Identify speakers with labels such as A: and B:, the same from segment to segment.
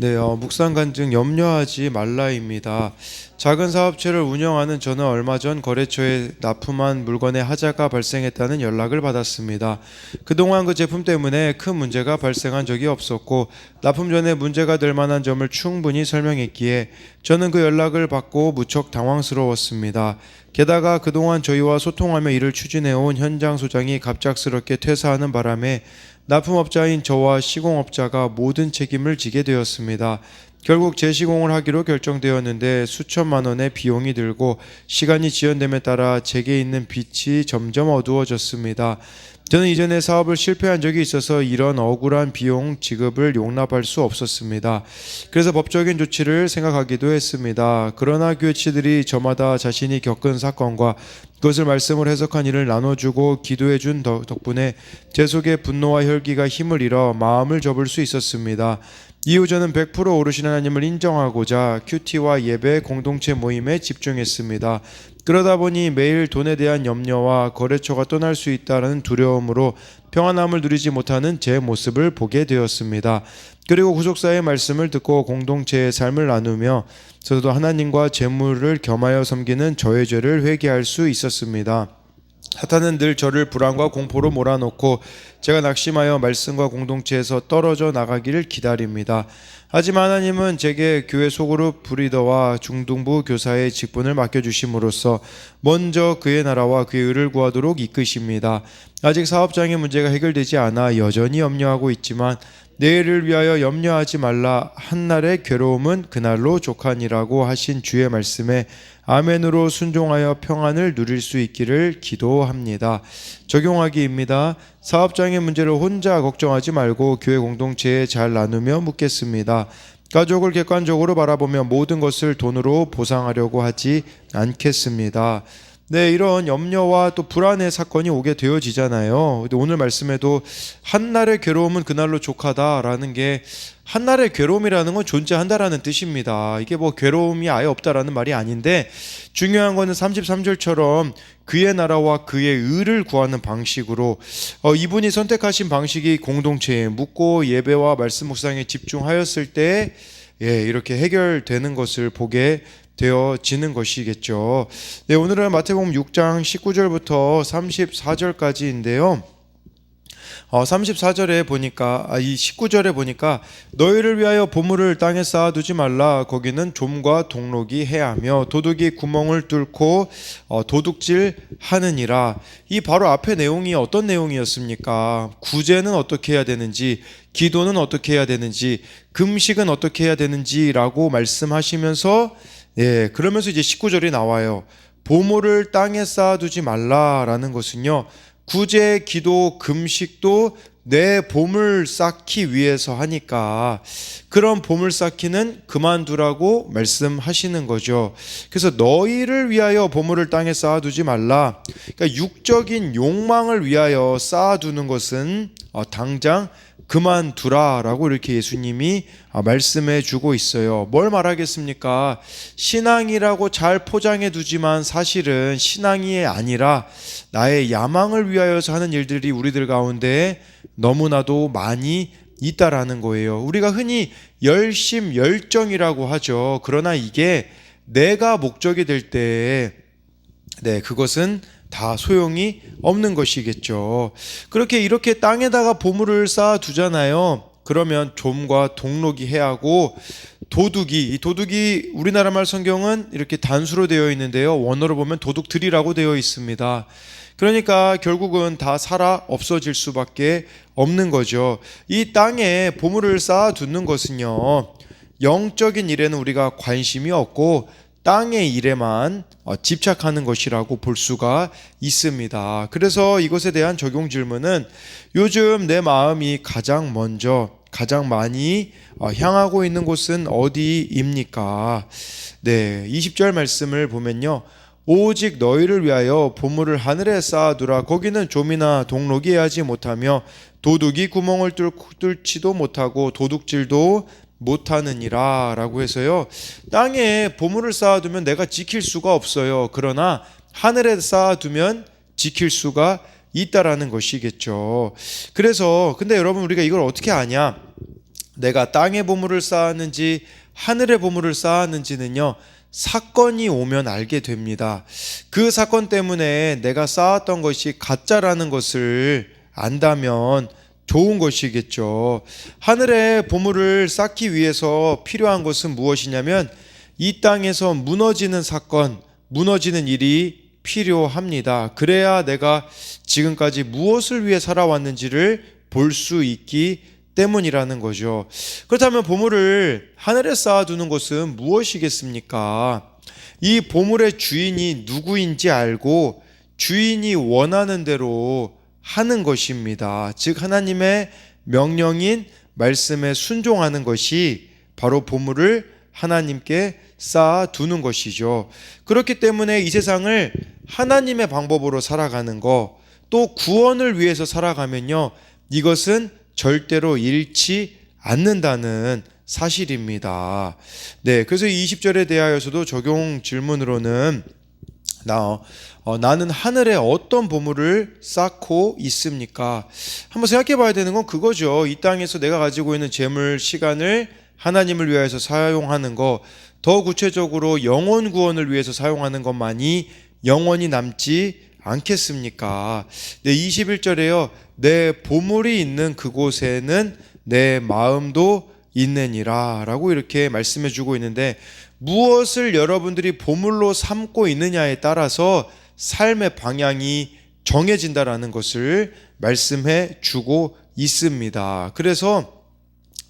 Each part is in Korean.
A: 네, 묵상 간증 염려하지 말라입니다. 작은 사업체를 운영하는 저는 얼마 전 거래처에 납품한 물건에 하자가 발생했다는 연락을 받았습니다. 그동안 그 제품 때문에 큰 문제가 발생한 적이 없었고 납품 전에 문제가 될 만한 점을 충분히 설명했기에 저는 그 연락을 받고 무척 당황스러웠습니다. 게다가 그동안 저희와 소통하며 일을 추진해온 현장 소장이 갑작스럽게 퇴사하는 바람에 납품업자인 저와 시공업자가 모든 책임을 지게 되었습니다. 결국 재시공을 하기로 결정되었는데 수천만 원의 비용이 들고 시간이 지연됨에 따라 제게 있는 빚이 점점 어두워졌습니다. 저는 이전에 사업을 실패한 적이 있어서 이런 억울한 비용 지급을 용납할 수 없었습니다. 그래서 법적인 조치를 생각하기도 했습니다. 그러나 교회치들이 저마다 자신이 겪은 사건과 그것을 말씀을 해석한 일을 나눠주고 기도해준 덕분에 제 속에 분노와 혈기가 힘을 잃어 마음을 접을 수 있었습니다. 이후 저는 100% 오르신 하나님을 인정하고자 큐티와 예배 공동체 모임에 집중했습니다. 그러다 보니 매일 돈에 대한 염려와 거래처가 떠날 수 있다는 두려움으로 평안함을 누리지 못하는 제 모습을 보게 되었습니다. 그리고 구속사의 말씀을 듣고 공동체의 삶을 나누며 저도 하나님과 재물을 겸하여 섬기는 저의 죄를 회개할 수 있었습니다. 사탄은 늘 저를 불안과 공포로 몰아넣고 제가 낙심하여 말씀과 공동체에서 떨어져 나가기를 기다립니다. 하지만 하나님은 제게 교회 소그룹 브리더와 중등부 교사의 직분을 맡겨주심으로써 먼저 그의 나라와 그의 의를 구하도록 이끄십니다. 아직 사업장의 문제가 해결되지 않아 여전히 염려하고 있지만 내일을 위하여 염려하지 말라. 한날의 괴로움은 그날로 족하니라고 하신 주의 말씀에 아멘으로 순종하여 평안을 누릴 수 있기를 기도합니다. 적용하기입니다. 사업장의 문제를 혼자 걱정하지 말고 교회 공동체에 잘 나누며 묻겠습니다. 가족을 객관적으로 바라보며 모든 것을 돈으로 보상하려고 하지 않겠습니다. 네, 이런 염려와 또 불안의 사건이 오게 되어지잖아요. 근데 오늘 말씀에도 한날의 괴로움은 그날로 족하다라는 게 한날의 괴로움이라는 건 존재한다라는 뜻입니다. 이게 뭐 괴로움이 아예 없다라는 말이 아닌데 중요한 거는 33절처럼 그의 나라와 그의 의를 구하는 방식으로 이분이 선택하신 방식이 공동체에 묻고 예배와 말씀 묵상에 집중하였을 때 이렇게 해결되는 것을 보게 되어지는 것이겠죠. 네, 오늘은 마태복음 6장 19절부터 34절까지인데요. 34절에 보니까 이 19절에 보니까 너희를 위하여 보물을 땅에 쌓아두지 말라. 거기는 좀과 동록이 해하며 도둑이 구멍을 뚫고 도둑질 하느니라. 이 바로 앞에 내용이 어떤 내용이었습니까? 구제는 어떻게 해야 되는지, 기도는 어떻게 해야 되는지, 금식은 어떻게 해야 되는지라고 말씀하시면서 그러면서 이제 19절이 나와요. 보물을 땅에 쌓아두지 말라라는 것은요, 구제, 기도, 금식도 내 보물 쌓기 위해서 하니까 그런 보물 쌓기는 그만두라고 말씀하시는 거죠. 그래서 너희를 위하여 보물을 땅에 쌓아두지 말라. 그러니까 육적인 욕망을 위하여 쌓아두는 것은 당장 그만두라라고 이렇게 예수님이 말씀해 주고 있어요. 뭘 말하겠습니까? 신앙이라고 잘 포장해 두지만 사실은 신앙이 아니라 나의 야망을 위하여서 하는 일들이 우리들 가운데 너무나도 많이 있다라는 거예요. 우리가 흔히 열심, 열정이라고 하죠. 그러나 이게 내가 목적이 될 때 그것은 다 소용이 없는 것이겠죠. 이렇게 땅에다가 보물을 쌓아 두잖아요. 그러면 좀과 동록이 해하고 도둑이, 도둑이 우리나라 말 성경은 이렇게 단수로 되어 있는데요. 원어로 보면 도둑들이라고 되어 있습니다. 그러니까 결국은 다 살아 없어질 수밖에 없는 거죠. 이 땅에 보물을 쌓아 두는 것은요, 영적인 일에는 우리가 관심이 없고 땅의 일에만 집착하는 것이라고 볼 수가 있습니다. 그래서 이것에 대한 적용 질문은 요즘 내 마음이 가장 먼저 가장 많이 향하고 있는 곳은 어디입니까? 20절 말씀을 보면요. 오직 너희를 위하여 보물을 하늘에 쌓아두라. 거기는 좀이나 동록이 하지 못하며 도둑이 구멍을 뚫지도 못하고 도둑질도 못하느니라 라고 해서요, 땅에 보물을 쌓아두면 내가 지킬 수가 없어요. 그러나 하늘에 쌓아두면 지킬 수가 있다라는 것이겠죠. 그래서 근데 여러분, 우리가 이걸 어떻게 아냐? 내가 땅의 보물을 쌓았는지 하늘의 보물을 쌓았는지는요, 사건이 오면 알게 됩니다. 그 사건 때문에 내가 쌓았던 것이 가짜라는 것을 안다면 좋은 것이겠죠. 하늘의 보물을 쌓기 위해서 필요한 것은 무엇이냐면 이 땅에서 무너지는 사건, 무너지는 일이 필요합니다. 그래야 내가 지금까지 무엇을 위해 살아왔는지를 볼 수 있기 때문이라는 거죠. 그렇다면 보물을 하늘에 쌓아두는 것은 무엇이겠습니까? 이 보물의 주인이 누구인지 알고 주인이 원하는 대로 하는 것입니다. 즉 하나님의 명령인 말씀에 순종하는 것이 바로 보물을 하나님께 쌓아두는 것이죠. 그렇기 때문에 이 세상을 하나님의 방법으로 살아가는 것, 또 구원을 위해서 살아가면요, 이것은 절대로 잃지 않는다는 사실입니다. 네, 그래서 20절에 대하여서도 적용 질문으로는 나는 하늘에 어떤 보물을 쌓고 있습니까? 한번 생각해 봐야 되는 건 그거죠. 이 땅에서 내가 가지고 있는 재물, 시간을 하나님을 위해서 사용하는 것, 더 구체적으로 영혼 구원을 위해서 사용하는 것만이 영원히 남지 않겠습니까? 네, 21절에요. 내 보물이 있는 그곳에는 내 마음도 있느니라 라고 이렇게 말씀해 주고 있는데, 무엇을 여러분들이 보물로 삼고 있느냐에 따라서 삶의 방향이 정해진다라는 것을 말씀해 주고 있습니다. 그래서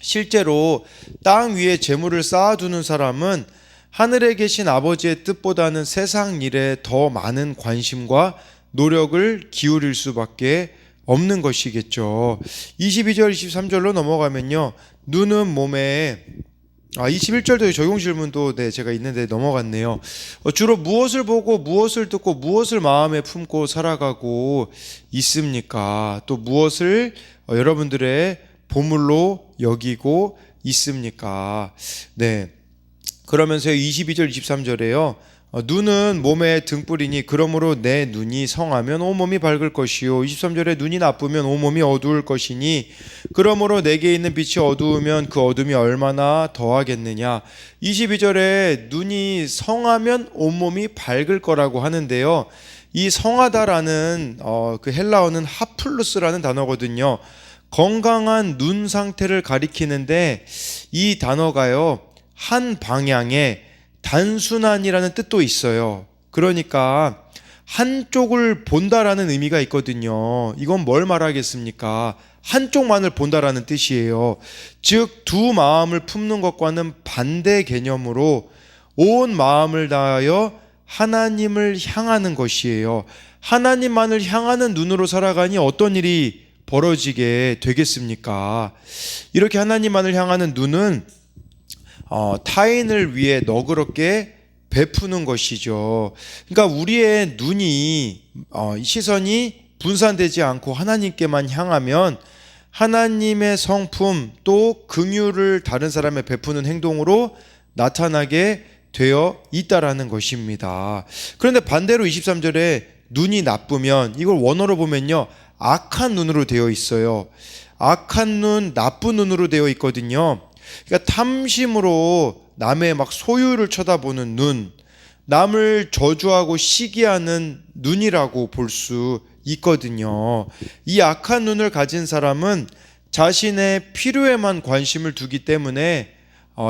A: 실제로 땅 위에 재물을 쌓아두는 사람은 하늘에 계신 아버지의 뜻보다는 세상 일에 더 많은 관심과 노력을 기울일 수밖에 없는 것이겠죠. 22절, 23절로 넘어가면요, 눈은 몸에 21절도 적용 질문도 제가 있는데 넘어갔네요. 주로 무엇을 보고 무엇을 듣고 무엇을 마음에 품고 살아가고 있습니까? 또 무엇을 여러분들의 보물로 여기고 있습니까? 네. 그러면서 22절, 23절에요. 눈은 몸의 등불이니 그러므로 내 눈이 성하면 온몸이 밝을 것이요. 23절에 눈이 나쁘면 온몸이 어두울 것이니 그러므로 내게 있는 빛이 어두우면 그 어둠이 얼마나 더하겠느냐. 22절에 눈이 성하면 온몸이 밝을 거라고 하는데요, 이 성하다라는 그 헬라어는 하플루스라는 단어거든요. 건강한 눈 상태를 가리키는데 이 단어가요, 한 방향에 단순한이라는 뜻도 있어요. 그러니까 한쪽을 본다라는 의미가 있거든요. 이건 뭘 말하겠습니까? 한쪽만을 본다라는 뜻이에요. 즉 두 마음을 품는 것과는 반대 개념으로 온 마음을 다하여 하나님을 향하는 것이에요. 하나님만을 향하는 눈으로 살아가니 어떤 일이 벌어지게 되겠습니까? 이렇게 하나님만을 향하는 눈은 타인을 위해 너그럽게 베푸는 것이죠. 그러니까 우리의 눈이 시선이 분산되지 않고 하나님께만 향하면 하나님의 성품 또 긍휼을 다른 사람에 베푸는 행동으로 나타나게 되어 있다라는 것입니다. 그런데 반대로 23절에 눈이 나쁘면, 이걸 원어로 보면요, 악한 눈으로 되어 있어요. 악한 눈, 나쁜 눈으로 되어 있거든요. 그러니까 탐심으로 남의 막 소유를 쳐다보는 눈, 남을 저주하고 시기하는 눈이라고 볼 수 있거든요. 이 악한 눈을 가진 사람은 자신의 필요에만 관심을 두기 때문에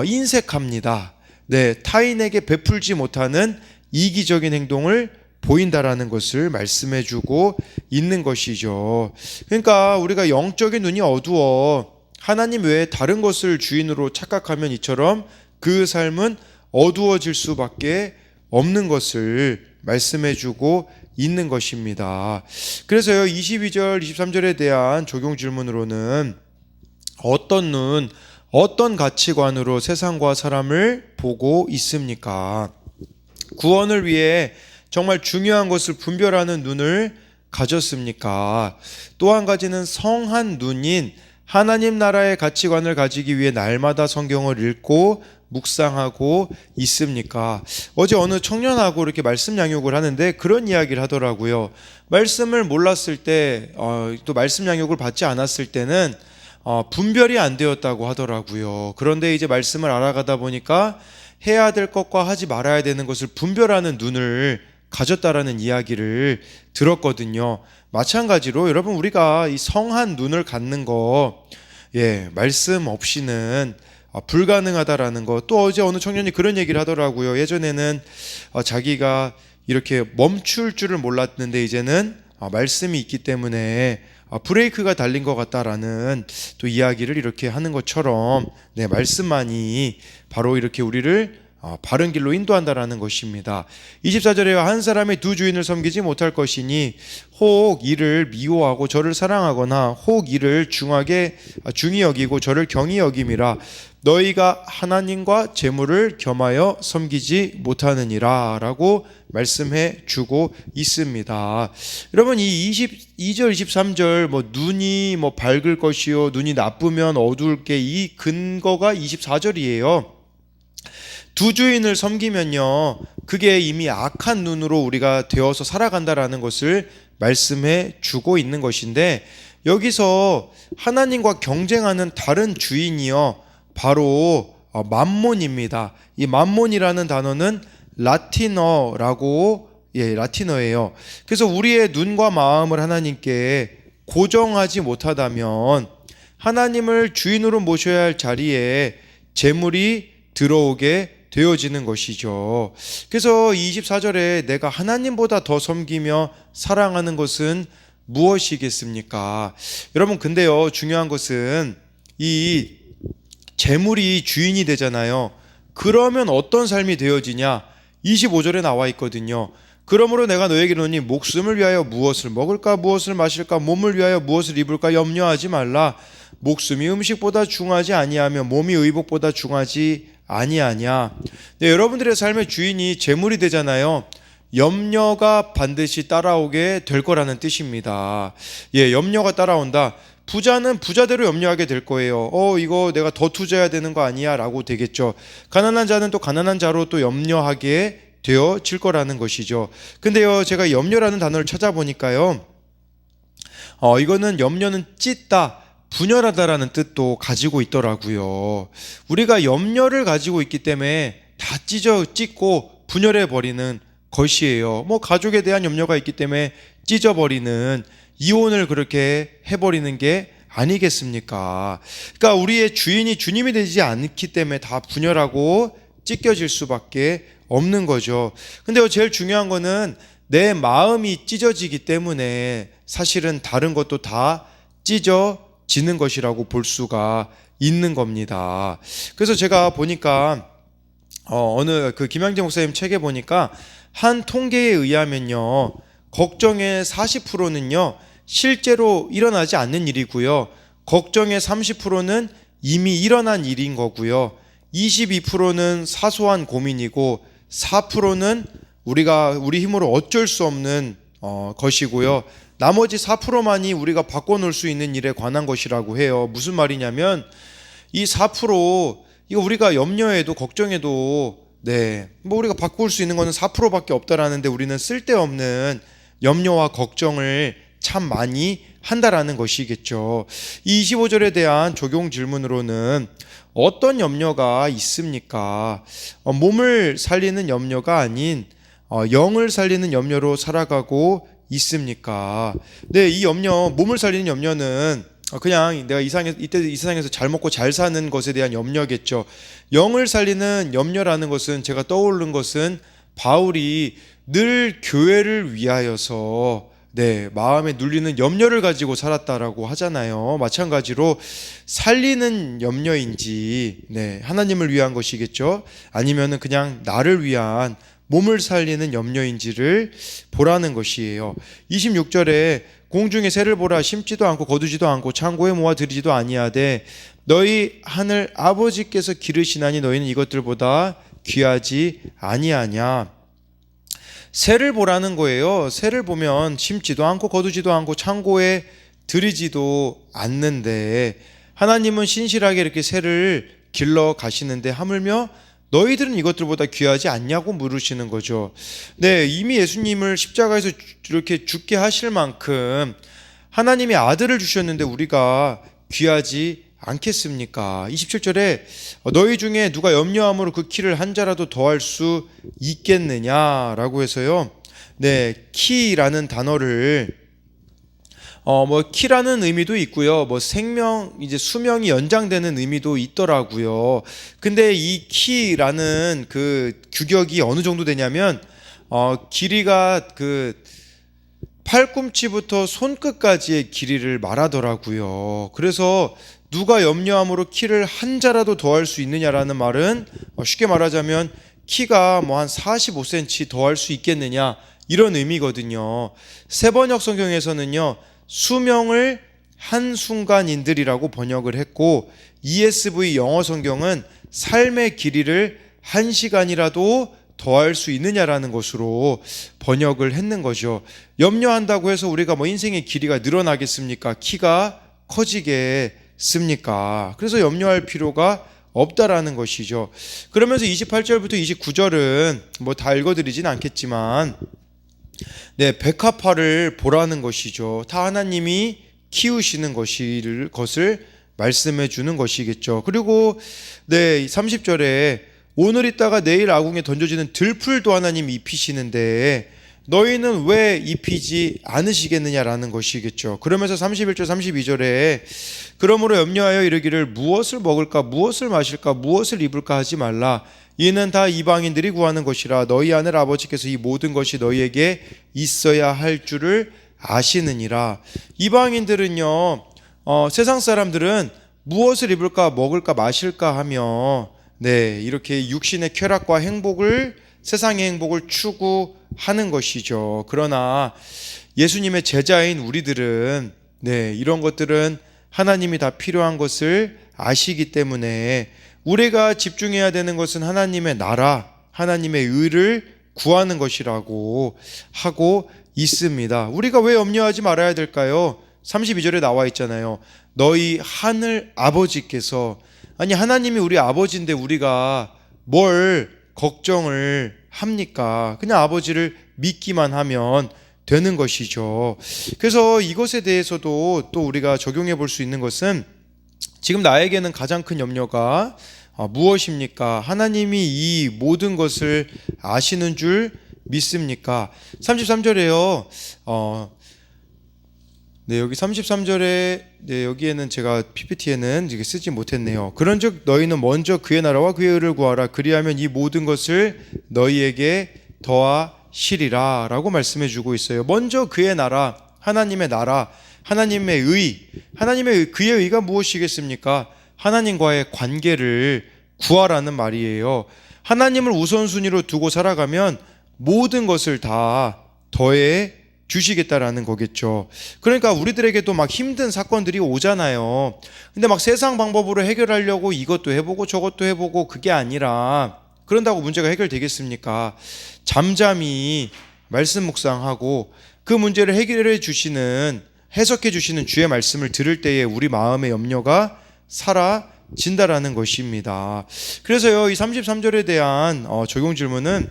A: 인색합니다. 네, 타인에게 베풀지 못하는 이기적인 행동을 보인다라는 것을 말씀해주고 있는 것이죠. 그러니까 우리가 영적인 눈이 어두워 하나님 외에 다른 것을 주인으로 착각하면 이처럼 그 삶은 어두워질 수밖에 없는 것을 말씀해주고 있는 것입니다. 그래서요, 22절, 23절에 대한 적용 질문으로는 어떤 눈, 어떤 가치관으로 세상과 사람을 보고 있습니까? 구원을 위해 정말 중요한 것을 분별하는 눈을 가졌습니까? 또 한 가지는 성한 눈인 하나님 나라의 가치관을 가지기 위해 날마다 성경을 읽고 묵상하고 있습니까? 어제 어느 청년하고 이렇게 말씀 양육을 하는데 그런 이야기를 하더라고요. 말씀을 몰랐을 때, 또 말씀 양육을 받지 않았을 때는 분별이 안 되었다고 하더라고요. 그런데 이제 말씀을 알아가다 보니까 해야 될 것과 하지 말아야 되는 것을 분별하는 눈을 가졌다라는 이야기를 들었거든요. 마찬가지로 여러분, 우리가 이 성한 눈을 갖는 거, 말씀 없이는 불가능하다라는 거. 또 어제 어느 청년이 그런 얘기를 하더라고요. 예전에는 자기가 이렇게 멈출 줄을 몰랐는데 이제는 말씀이 있기 때문에 브레이크가 달린 것 같다라는 또 이야기를 이렇게 하는 것처럼, 말씀만이 바로 이렇게 우리를 바른 길로 인도한다라는 것입니다. 24절에 한 사람의 두 주인을 섬기지 못할 것이니 혹 이를 미워하고 저를 사랑하거나 혹 이를 중히 여기고 저를 경히 여김이라. 너희가 하나님과 재물을 겸하여 섬기지 못하느니라 라고 말씀해 주고 있습니다. 여러분, 이 22절 23절 눈이 밝을 것이요 눈이 나쁘면 어두울 게, 이 근거가 24절이에요. 두 주인을 섬기면요, 그게 이미 악한 눈으로 우리가 되어서 살아간다라는 것을 말씀해 주고 있는 것인데, 여기서 하나님과 경쟁하는 다른 주인이요, 바로 맘몬입니다. 이 맘몬이라는 단어는 라틴어예요. 그래서 우리의 눈과 마음을 하나님께 고정하지 못하다면 하나님을 주인으로 모셔야 할 자리에 재물이 들어오게 되어지는 것이죠. 그래서 24절에 내가 하나님보다 더 섬기며 사랑하는 것은 무엇이겠습니까? 여러분, 근데요, 중요한 것은 이 재물이 주인이 되잖아요. 그러면 어떤 삶이 되어지냐? 25절에 나와 있거든요. 그러므로 내가 너에게 이르노니 목숨을 위하여 무엇을 먹을까 무엇을 마실까 몸을 위하여 무엇을 입을까 염려하지 말라. 목숨이 음식보다 중하지 아니하며 몸이 의복보다 중하지 아니하냐. 여러분들의 삶의 주인이 재물이 되잖아요. 염려가 반드시 따라오게 될 거라는 뜻입니다. 염려가 따라온다. 부자는 부자대로 염려하게 될 거예요. 이거 내가 더 투자해야 되는 거 아니야? 라고 되겠죠. 가난한 자는 또 가난한 자로 또 염려하게 되어질 거라는 것이죠. 근데요, 제가 염려라는 단어를 찾아보니까요, 이거는 염려는 찢다, 분열하다라는 뜻도 가지고 있더라고요. 우리가 염려를 가지고 있기 때문에 다 찢고 분열해버리는 것이에요. 가족에 대한 염려가 있기 때문에 찢어버리는, 이혼을 그렇게 해버리는 게 아니겠습니까? 그러니까 우리의 주인이 주님이 되지 않기 때문에 다 분열하고 찢겨질 수밖에 없는 거죠. 근데 제일 중요한 거는 내 마음이 찢어지기 때문에 사실은 다른 것도 다 찢어지는 것이라고 볼 수가 있는 겁니다. 그래서 제가 보니까 어느 김양재 목사님 책에 보니까 한 통계에 의하면요, 걱정의 40%는요 실제로 일어나지 않는 일이고요, 걱정의 30%는 이미 일어난 일인 거고요, 22%는 사소한 고민이고 4%는 우리 힘으로 어쩔 수 없는 것이고요, 나머지 4%만이 우리가 바꿔놓을 수 있는 일에 관한 것이라고 해요. 무슨 말이냐면 이 4%, 이거 우리가 염려해도 걱정해도 우리가 바꿀 수 있는 거는 4%밖에 없다라는데, 우리는 쓸데없는 염려와 걱정을 참 많이 한다라는 것이겠죠. 이 25절에 대한 적용 질문으로는 어떤 염려가 있습니까? 몸을 살리는 염려가 아닌 영을 살리는 염려로 살아가고 있습니까? 이 염려, 몸을 살리는 염려는 그냥 내가 이 세상에서 잘 먹고 잘 사는 것에 대한 염려겠죠. 영을 살리는 염려라는 것은, 제가 떠오르는 것은 바울이 늘 교회를 위하여서 마음에 눌리는 염려를 가지고 살았다라고 하잖아요. 마찬가지로 살리는 염려인지, 하나님을 위한 것이겠죠, 아니면은 그냥 나를 위한 몸을 살리는 염려인지를 보라는 것이에요. 26절에 공중에 새를 보라, 심지도 않고 거두지도 않고 창고에 모아 들이지도 아니하되 너희 하늘 아버지께서 기르시나니 너희는 이것들보다 귀하지 아니하냐. 새를 보라는 거예요. 새를 보면 심지도 않고 거두지도 않고 창고에 들이지도 않는데, 하나님은 신실하게 이렇게 새를 길러 가시는데 하물며 너희들은 이것들보다 귀하지 않냐고 물으시는 거죠. 이미 예수님을 십자가에서 이렇게 죽게 하실 만큼 하나님이 아들을 주셨는데 우리가 귀하지 않겠습니까? 27절에 너희 중에 누가 염려함으로 그 키를 한 자라도 더할 수 있겠느냐라고 해서요. 네, 키라는 단어를 키라는 의미도 있고요. 이제 수명이 연장되는 의미도 있더라고요. 근데 이 키라는 그 규격이 어느 정도 되냐면, 길이가 그 팔꿈치부터 손끝까지의 길이를 말하더라고요. 그래서 누가 염려함으로 키를 한 자라도 더할 수 있느냐라는 말은 쉽게 말하자면 키가 한 45cm 더할 수 있겠느냐 이런 의미거든요. 세번역 성경에서는요. 수명을 한순간인들이라고 번역을 했고 ESV 영어 성경은 삶의 길이를 1시간이라도 더할 수 있느냐라는 것으로 번역을 했는 거죠. 염려한다고 해서 우리가 인생의 길이가 늘어나겠습니까? 키가 커지겠습니까? 그래서 염려할 필요가 없다라는 것이죠. 그러면서 28절부터 29절은 다 읽어드리진 않겠지만 네, 백합화를 보라는 것이죠. 다 하나님이 키우시는 것을 말씀해 주는 것이겠죠. 그리고 네, 30절에 오늘 있다가 내일 아궁에 던져지는 들풀도 하나님이 입히시는데 너희는 왜 입히지 않으시겠느냐라는 것이겠죠. 그러면서 31절 32절에 그러므로 염려하여 이르기를 무엇을 먹을까 무엇을 마실까 무엇을 입을까 하지 말라. 이는 다 이방인들이 구하는 것이라 너희 하늘 아버지께서 이 모든 것이 너희에게 있어야 할 줄을 아시느니라. 이방인들은요, 세상 사람들은 무엇을 입을까 먹을까 마실까 하며 네, 이렇게 육신의 쾌락과 행복을 세상의 행복을 추구하는 것이죠. 그러나 예수님의 제자인 우리들은 네, 이런 것들은 하나님이 다 필요한 것을 아시기 때문에 우리가 집중해야 되는 것은 하나님의 나라, 하나님의 의를 구하는 것이라고 하고 있습니다. 우리가 왜 염려하지 말아야 될까요? 32절에 나와 있잖아요. 너희 하늘 아버지께서 아니 하나님이 우리 아버지인데 우리가 뭘 걱정을 합니까? 그냥 아버지를 믿기만 하면 되는 것이죠. 그래서 이것에 대해서도 또 우리가 적용해 볼 수 있는 것은 지금 나에게는 가장 큰 염려가 무엇입니까? 하나님이 이 모든 것을 아시는 줄 믿습니까? 33절에요. 네, 여기 33절에 네, 여기에는 제가 PPT에는 이게 쓰지 못했네요. 그런즉 너희는 먼저 그의 나라와 그의 의를 구하라. 그리하면 이 모든 것을 너희에게 더하시리라라고 말씀해 주고 있어요. 먼저 그의 나라, 하나님의 나라, 하나님의 의, 그의 의가 무엇이겠습니까? 하나님과의 관계를 구하라는 말이에요. 하나님을 우선순위로 두고 살아가면 모든 것을 다 더해 주시겠다라는 거겠죠. 그러니까 우리들에게도 막 힘든 사건들이 오잖아요. 근데 막 세상 방법으로 해결하려고 이것도 해보고 저것도 해보고 그게 아니라 그런다고 문제가 해결되겠습니까? 잠잠히 말씀 묵상하고 그 문제를 해결해 주시는 해석해 주시는 주의 말씀을 들을 때에 우리 마음의 염려가 사라진다라는 것입니다. 그래서요, 이 33절에 대한 적용 질문은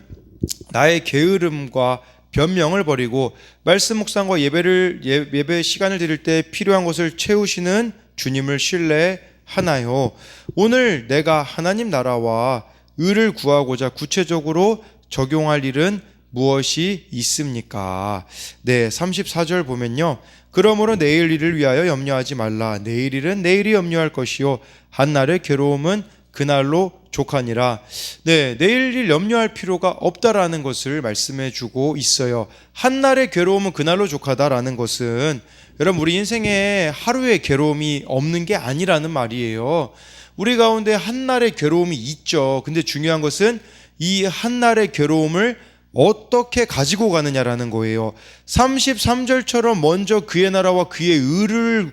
A: 나의 게으름과 변명을 버리고 말씀 묵상과 예배 시간을 드릴 때 필요한 것을 채우시는 주님을 신뢰하나요? 오늘 내가 하나님 나라와 의를 구하고자 구체적으로 적용할 일은 무엇이 있습니까? 네, 34절 보면요. 그러므로 내일 일을 위하여 염려하지 말라. 내일 일은 내일이 염려할 것이요 한날의 괴로움은 그날로 족하니라. 네, 내일 일 염려할 필요가 없다라는 것을 말씀해 주고 있어요. 한날의 괴로움은 그날로 족하다라는 것은 여러분 우리 인생에 하루의 괴로움이 없는 게 아니라는 말이에요. 우리 가운데 한날의 괴로움이 있죠. 근데 중요한 것은 이 한날의 괴로움을 어떻게 가지고 가느냐라는 거예요. 33절처럼 먼저 그의 나라와 그의 의를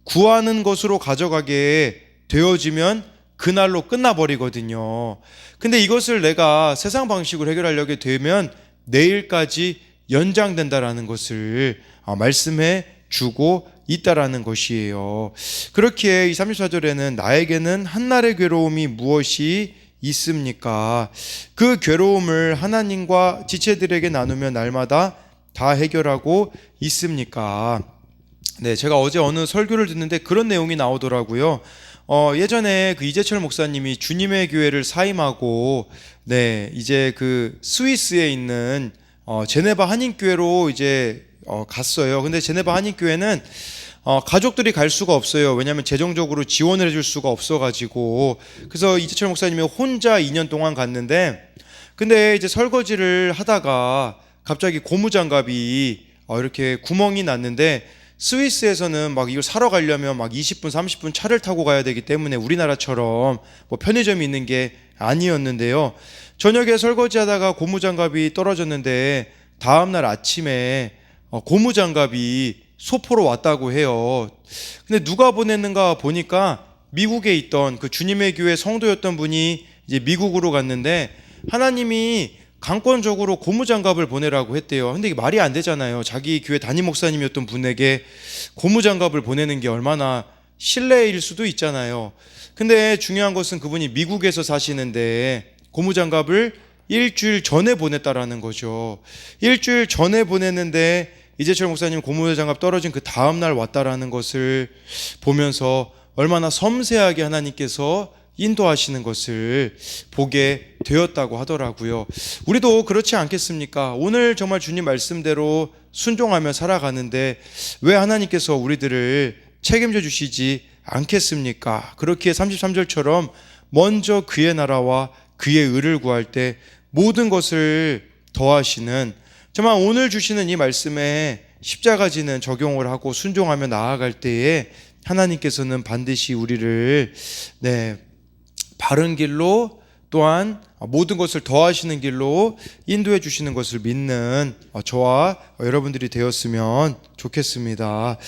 A: 구하는 것으로 가져가게 되어지면 그날로 끝나버리거든요. 근데 이것을 내가 세상 방식으로 해결하려게 되면 내일까지 연장된다라는 것을 말씀해 주고 있다라는 것이에요. 그렇기에 이 34절에는 나에게는 한날의 괴로움이 무엇이 있습니까? 그 괴로움을 하나님과 지체들에게 나누며 날마다 다 해결하고 있습니까? 네, 제가 어제 어느 설교를 듣는데 그런 내용이 나오더라고요. 예전에 그 이재철 목사님이 주님의 교회를 사임하고, 네, 이제 그 스위스에 있는 제네바 한인교회로 이제 갔어요. 근데 제네바 한인교회는 가족들이 갈 수가 없어요. 왜냐하면 재정적으로 지원을 해줄 수가 없어가지고. 그래서 이재철 목사님이 혼자 2년 동안 갔는데, 근데 이제 설거지를 하다가 갑자기 고무장갑이 이렇게 구멍이 났는데, 스위스에서는 막 이걸 사러 가려면 막 20분, 30분 차를 타고 가야 되기 때문에 우리나라처럼 뭐 편의점이 있는 게 아니었는데요. 저녁에 설거지하다가 고무장갑이 떨어졌는데 다음날 아침에 고무장갑이 소포로 왔다고 해요. 근데 누가 보냈는가 보니까 미국에 있던 그 주님의 교회 성도였던 분이 이제 미국으로 갔는데 하나님이 강권적으로 고무장갑을 보내라고 했대요. 근데 이게 말이 안 되잖아요. 자기 교회 담임 목사님이었던 분에게 고무장갑을 보내는 게 얼마나 신뢰일 수도 있잖아요. 근데 중요한 것은 그분이 미국에서 사시는데 고무장갑을 일주일 전에 보냈다라는 거죠. 일주일 전에 보냈는데 이재철 목사님 고무장갑 떨어진 그 다음날 왔다라는 것을 보면서 얼마나 섬세하게 하나님께서 인도하시는 것을 보게 되었다고 하더라고요. 우리도 그렇지 않겠습니까? 오늘 정말 주님 말씀대로 순종하며 살아가는데 왜 하나님께서 우리들을 책임져 주시지 않겠습니까? 그렇기에 33절처럼 먼저 그의 나라와 그의 의를 구할 때 모든 것을 더하시는, 정말 오늘 주시는 이 말씀에 십자가 지는 적용을 하고 순종하며 나아갈 때에 하나님께서는 반드시 우리를 바른 길로, 또한 모든 것을 더하시는 길로 인도해 주시는 것을 믿는 저와 여러분들이 되었으면 좋겠습니다.